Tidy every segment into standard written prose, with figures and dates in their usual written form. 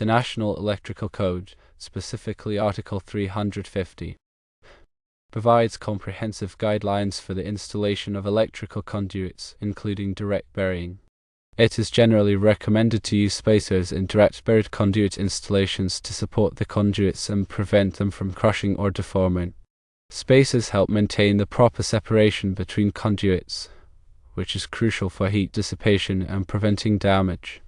The National Electrical Code, specifically Article 350, provides comprehensive guidelines for the installation of electrical conduits, including direct burying. It is generally recommended to use spacers in direct buried conduit installations to support the conduits and prevent them from crushing or deforming. Spacers help maintain the proper separation between conduits, which is crucial for heat dissipation and preventing damage.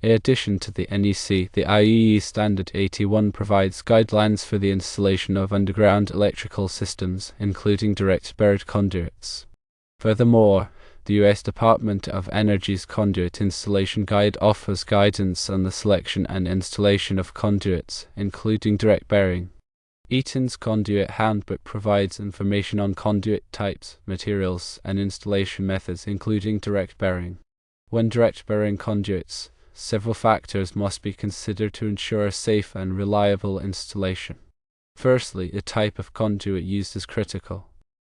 In addition to the NEC, the IEEE Standard 81 provides guidelines for the installation of underground electrical systems, including direct buried conduits. Furthermore, the U.S. Department of Energy's Conduit Installation Guide offers guidance on the selection and installation of conduits, including direct burying. Eaton's Conduit Handbook provides information on conduit types, materials, and installation methods, including direct burying. When direct burying conduits, several factors must be considered to ensure a safe and reliable installation. Firstly, the type of conduit used is critical.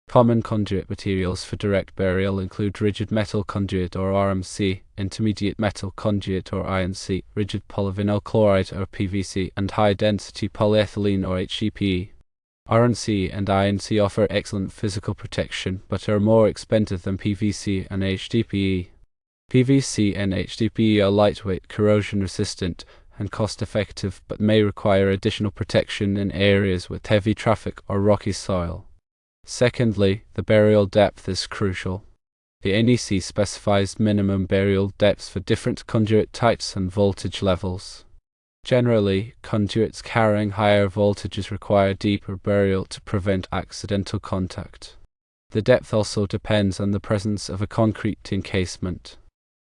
Common conduit materials for direct burial include rigid metal conduit or RMC, intermediate metal conduit or INC, rigid polyvinyl chloride or PVC, and high-density polyethylene or HDPE. RMC and INC offer excellent physical protection but are more expensive than PVC and HDPE. PVC and HDPE are lightweight, corrosion-resistant, and cost-effective but may require additional protection in areas with heavy traffic or rocky soil. Secondly, the burial depth is crucial. The NEC specifies minimum burial depths for different conduit types and voltage levels. Generally, conduits carrying higher voltages require deeper burial to prevent accidental contact. The depth also depends on the presence of a concrete encasement.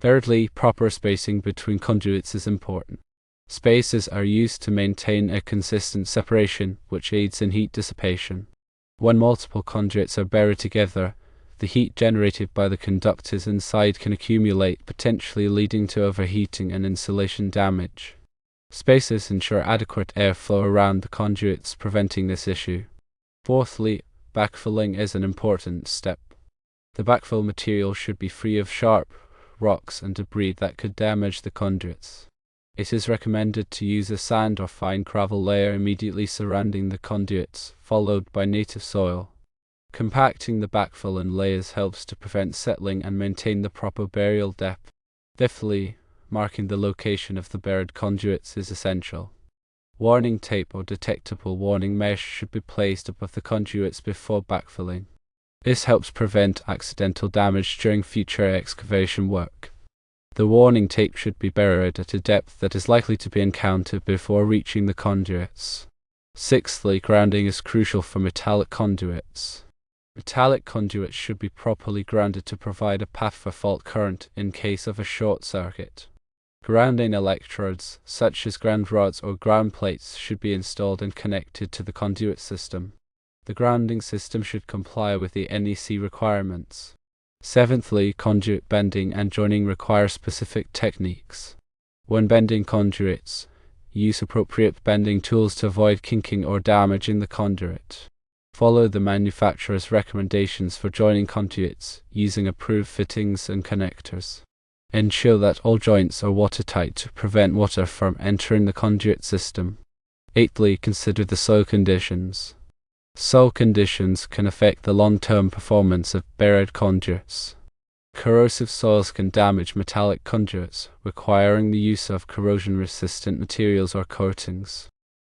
Thirdly, proper spacing between conduits is important. Spacers are used to maintain a consistent separation, which aids in heat dissipation. When multiple conduits are buried together, the heat generated by the conductors inside can accumulate, potentially leading to overheating and insulation damage. Spacers ensure adequate airflow around the conduits, preventing this issue. Fourthly, backfilling is an important step. The backfill material should be free of sharp rocks and debris that could damage the conduits. It is recommended to use a sand or fine gravel layer immediately surrounding the conduits, followed by native soil. Compacting the backfill in layers helps to prevent settling and maintain the proper burial depth. Fifthly, marking the location of the buried conduits is essential. Warning tape or detectable warning mesh should be placed above the conduits before backfilling. This helps prevent accidental damage during future excavation work. The warning tape should be buried at a depth that is likely to be encountered before reaching the conduits. Sixthly, grounding is crucial for metallic conduits. Metallic conduits should be properly grounded to provide a path for fault current in case of a short circuit. Grounding electrodes, such as ground rods or ground plates, should be installed and connected to the conduit system. The grounding system should comply with the NEC requirements. Seventhly, conduit bending and joining require specific techniques. When bending conduits, use appropriate bending tools to avoid kinking or damaging the conduit. Follow the manufacturer's recommendations for joining conduits using approved fittings and connectors. Ensure that all joints are watertight to prevent water from entering the conduit system. Eighthly, consider the soil conditions. Soil conditions can affect the long-term performance of buried conduits. Corrosive soils can damage metallic conduits, requiring the use of corrosion-resistant materials or coatings.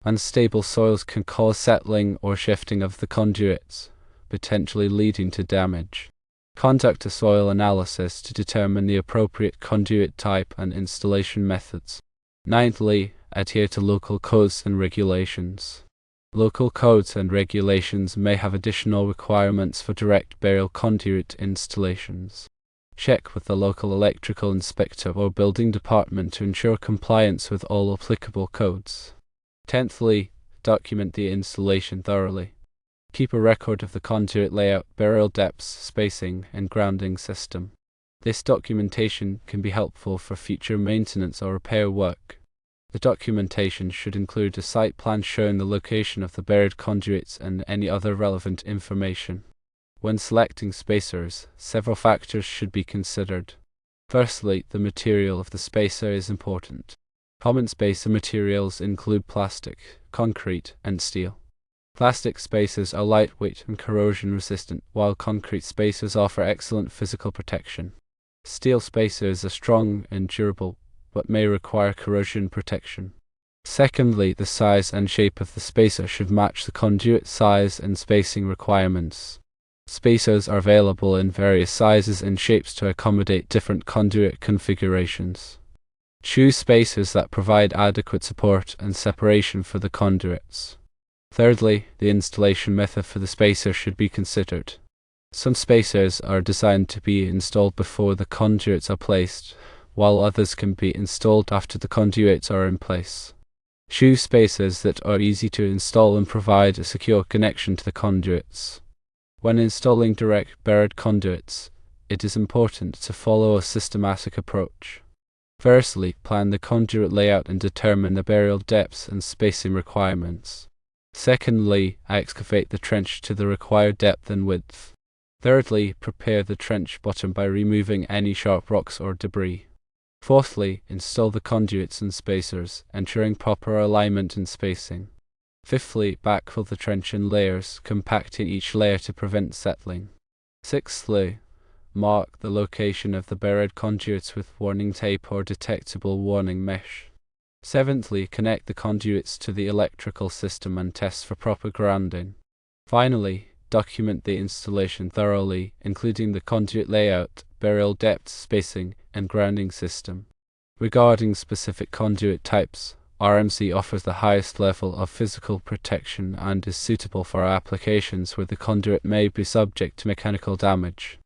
Unstable soils can cause settling or shifting of the conduits, potentially leading to damage. Conduct a soil analysis to determine the appropriate conduit type and installation methods. Ninthly, adhere to local codes and regulations. Local codes and regulations may have additional requirements for direct burial conduit installations. Check with the local electrical inspector or building department to ensure compliance with all applicable codes. Tenthly, document the installation thoroughly. Keep a record of the conduit layout, burial depths, spacing, and grounding system. This documentation can be helpful for future maintenance or repair work. The documentation should include a site plan showing the location of the buried conduits and any other relevant information. When selecting spacers, several factors should be considered. Firstly, the material of the spacer is important. Common spacer materials include plastic, concrete, and steel. Plastic spacers are lightweight and corrosion resistant, while concrete spacers offer excellent physical protection. Steel spacers are strong and durable, but may require corrosion protection. Secondly, the size and shape of the spacer should match the conduit size and spacing requirements. Spacers are available in various sizes and shapes to accommodate different conduit configurations. Choose spacers that provide adequate support and separation for the conduits. Thirdly, the installation method for the spacer should be considered. Some spacers are designed to be installed before the conduits are placed, while others can be installed after the conduits are in place. Choose spacers that are easy to install and provide a secure connection to the conduits. When installing direct buried conduits, it is important to follow a systematic approach. Firstly, plan the conduit layout and determine the burial depths and spacing requirements. Secondly, excavate the trench to the required depth and width. Thirdly, prepare the trench bottom by removing any sharp rocks or debris. Fourthly, install the conduits and spacers, ensuring proper alignment and spacing. Fifthly, backfill the trench in layers, compacting each layer to prevent settling. Sixthly, mark the location of the buried conduits with warning tape or detectable warning mesh. Seventhly, connect the conduits to the electrical system and test for proper grounding. Finally, document the installation thoroughly, including the conduit layout, burial depth, spacing, and grounding system. Regarding specific conduit types, RMC offers the highest level of physical protection and is suitable for applications where the conduit may be subject to mechanical damage.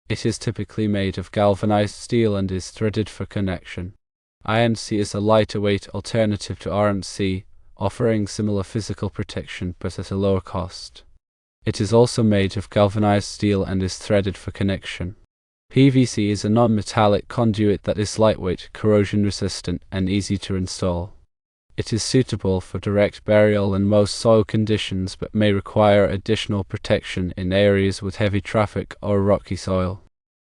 It is typically made of galvanized steel and is threaded for connection. IMC is a lighter weight alternative to RMC, offering similar physical protection but at a lower cost. It is also made of galvanized steel and is threaded for connection. PVC is a non-metallic conduit that is lightweight, corrosion-resistant, and easy to install. It is suitable for direct burial in most soil conditions but may require additional protection in areas with heavy traffic or rocky soil.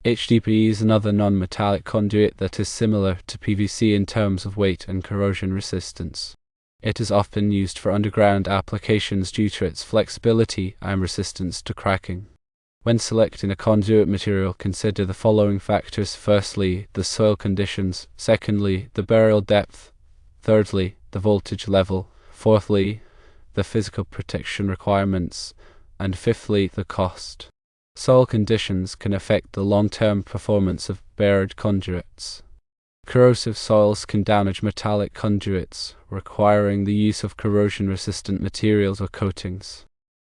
HDPE is another non-metallic conduit that is similar to PVC in terms of weight and corrosion resistance. It is often used for underground applications due to its flexibility and resistance to cracking. When selecting a conduit material, consider the following factors. Firstly, the soil conditions. Secondly, the burial depth. Thirdly, the voltage level. Fourthly, the physical protection requirements. And fifthly, the cost. Soil conditions can affect the long-term performance of buried conduits. Corrosive soils can damage metallic conduits, requiring the use of corrosion-resistant materials or coatings.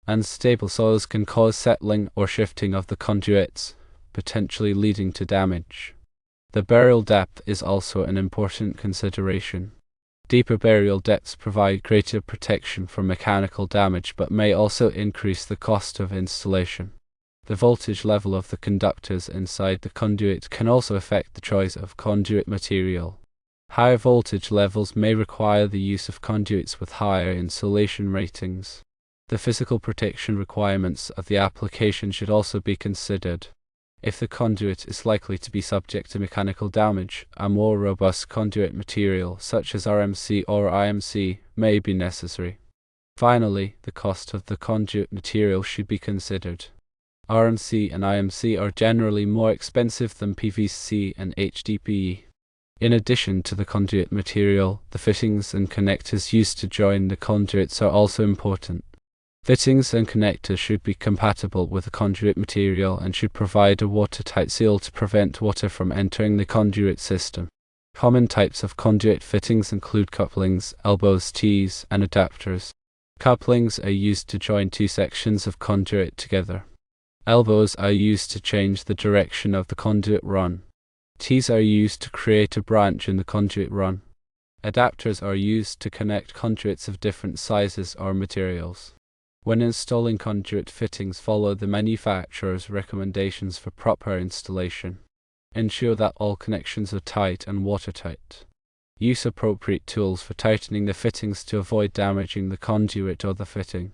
Unstable soils can cause settling or shifting of the conduits, potentially leading to damage. The burial depth is also an important consideration. Deeper burial depths provide greater protection from mechanical damage but may also increase the cost of installation. The voltage level of the conductors inside the conduit can also affect the choice of conduit material. Higher voltage levels may require the use of conduits with higher insulation ratings. The physical protection requirements of the application should also be considered. If the conduit is likely to be subject to mechanical damage, a more robust conduit material, such as RMC or IMC, may be necessary. Finally, the cost of the conduit material should be considered. RMC and IMC are generally more expensive than PVC and HDPE. In addition to the conduit material, the fittings and connectors used to join the conduits are also important. Fittings and connectors should be compatible with the conduit material and should provide a watertight seal to prevent water from entering the conduit system. Common types of conduit fittings include couplings, elbows, tees, and adapters. Couplings are used to join two sections of conduit together. Elbows are used to change the direction of the conduit run. Tees are used to create a branch in the conduit run. Adapters are used to connect conduits of different sizes or materials. When installing conduit fittings, follow the manufacturer's recommendations for proper installation. Ensure that all connections are tight and watertight. Use appropriate tools for tightening the fittings to avoid damaging the conduit or the fitting.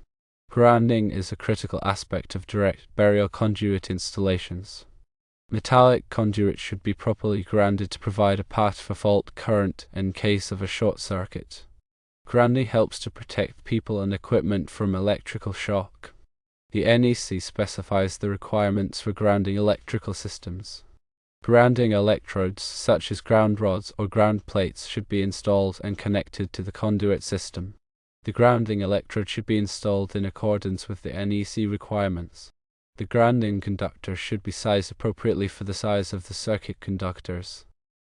Grounding is a critical aspect of direct burial conduit installations. Metallic conduits should be properly grounded to provide a path for fault current in case of a short circuit. Grounding helps to protect people and equipment from electrical shock. The NEC specifies the requirements for grounding electrical systems. Grounding electrodes, such as ground rods or ground plates, should be installed and connected to the conduit system. The grounding electrode should be installed in accordance with the NEC requirements. The grounding conductor should be sized appropriately for the size of the circuit conductors.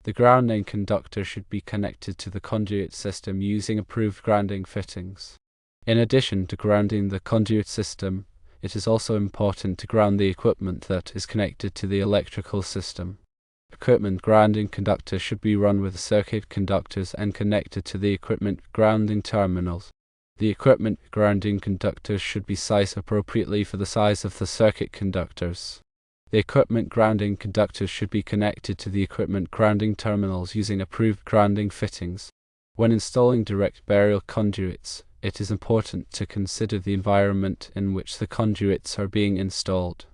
The grounding conductor should be connected to the conduit system using approved grounding fittings. In addition to grounding the conduit system, it is also important to ground the equipment that is connected to the electrical system. Equipment grounding conductors should be run with the circuit conductors and connected to the equipment grounding terminals. The equipment grounding conductors should be sized appropriately for the size of the circuit conductors. The equipment grounding conductors should be connected to the equipment grounding terminals using approved grounding fittings. When installing direct burial conduits, it is important to consider the environment in which the conduits are being installed.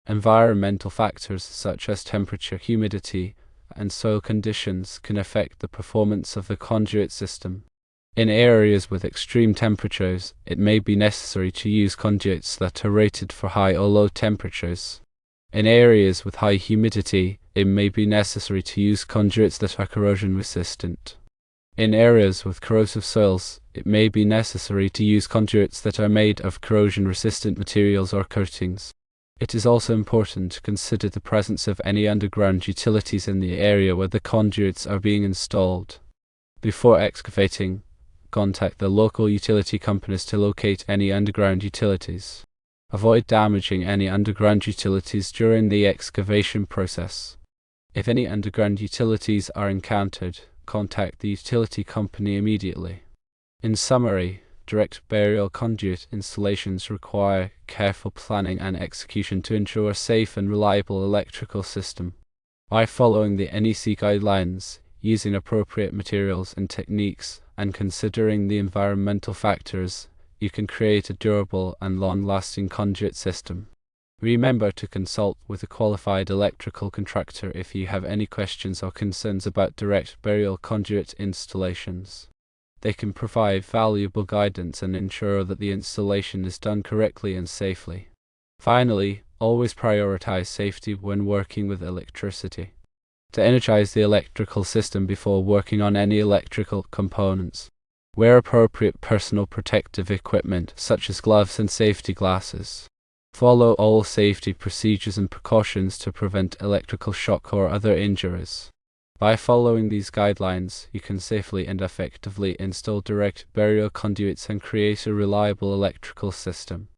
Environmental factors such as temperature, humidity, and soil conditions can affect the performance of the conduit system. In areas with extreme temperatures, it may be necessary to use conduits that are rated for high or low temperatures. In areas with high humidity, it may be necessary to use conduits that are corrosion resistant. In areas with corrosive soils, it may be necessary to use conduits that are made of corrosion-resistant materials or coatings. It is also important to consider the presence of any underground utilities in the area where the conduits are being installed. Before excavating, contact the local utility companies to locate any underground utilities. Avoid damaging any underground utilities during the excavation process. If any underground utilities are encountered, contact the utility company immediately. In summary, direct burial conduit installations require careful planning and execution to ensure a safe and reliable electrical system. By following the NEC guidelines, using appropriate materials and techniques, and considering the environmental factors, you can create a durable and long-lasting conduit system. Remember to consult with a qualified electrical contractor if you have any questions or concerns about direct burial conduit installations. They can provide valuable guidance and ensure that the installation is done correctly and safely. Finally, always prioritize safety when working with electricity. To energize the electrical system before working on any electrical components, wear appropriate personal protective equipment such as gloves and safety glasses. Follow all safety procedures and precautions to prevent electrical shock or other injuries. By following these guidelines, you can safely and effectively install direct burial conduits and create a reliable electrical system.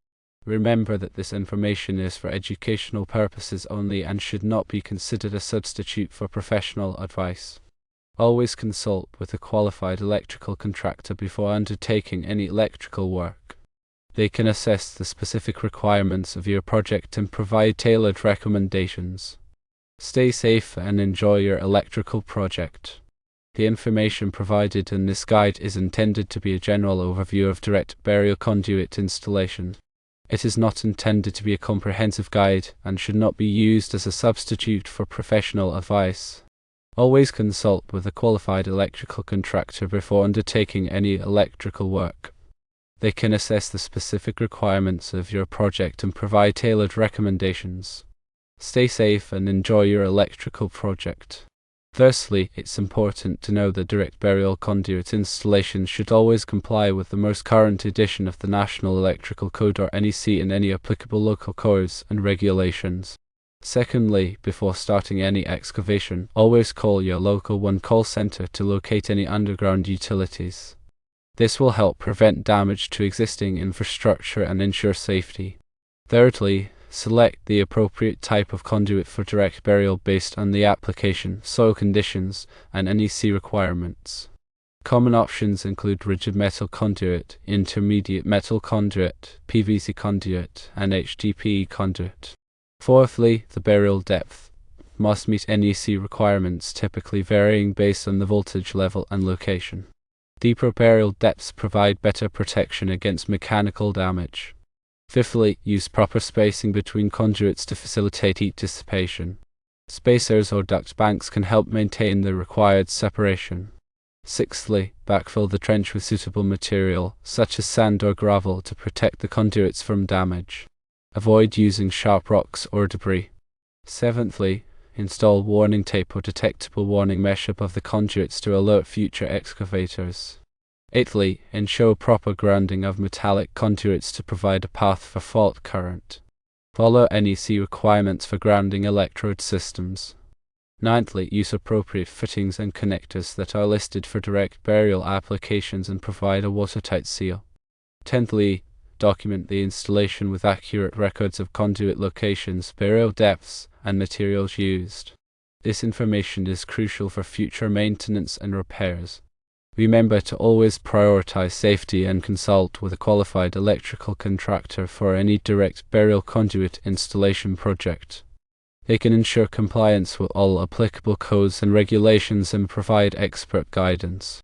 Remember that this information is for educational purposes only and should not be considered a substitute for professional advice. Always consult with a qualified electrical contractor before undertaking any electrical work. They can assess the specific requirements of your project and provide tailored recommendations. Stay safe and enjoy your electrical project. The information provided in this guide is intended to be a general overview of direct burial conduit installation. It is not intended to be a comprehensive guide and should not be used as a substitute for professional advice. Always consult with a qualified electrical contractor before undertaking any electrical work. They can assess the specific requirements of your project and provide tailored recommendations. Stay safe and enjoy your electrical project. Firstly, it's important to know that direct burial conduit installations should always comply with the most current edition of the National Electrical Code or NEC and any applicable local codes and regulations. Secondly, before starting any excavation, always call your local one-call center to locate any underground utilities. This will help prevent damage to existing infrastructure and ensure safety. Thirdly, select the appropriate type of conduit for direct burial based on the application, soil conditions, and NEC requirements. Common options include rigid metal conduit, intermediate metal conduit, PVC conduit, and HDPE conduit. Fourthly, the burial depth must meet NEC requirements, typically varying based on the voltage level and location. Deeper burial depths provide better protection against mechanical damage. Fifthly, use proper spacing between conduits to facilitate heat dissipation. Spacers or duct banks can help maintain the required separation. Sixthly, backfill the trench with suitable material, such as sand or gravel, to protect the conduits from damage. Avoid using sharp rocks or debris. Seventhly, install warning tape or detectable warning mesh above the conduits to alert future excavators. Eighthly, ensure proper grounding of metallic conduits to provide a path for fault current. Follow NEC requirements for grounding electrode systems. Ninthly, use appropriate fittings and connectors that are listed for direct burial applications and provide a watertight seal. Tenthly, document the installation with accurate records of conduit locations, burial depths, and materials used. This information is crucial for future maintenance and repairs. Remember to always prioritize safety and consult with a qualified electrical contractor for any direct burial conduit installation project. They can ensure compliance with all applicable codes and regulations and provide expert guidance.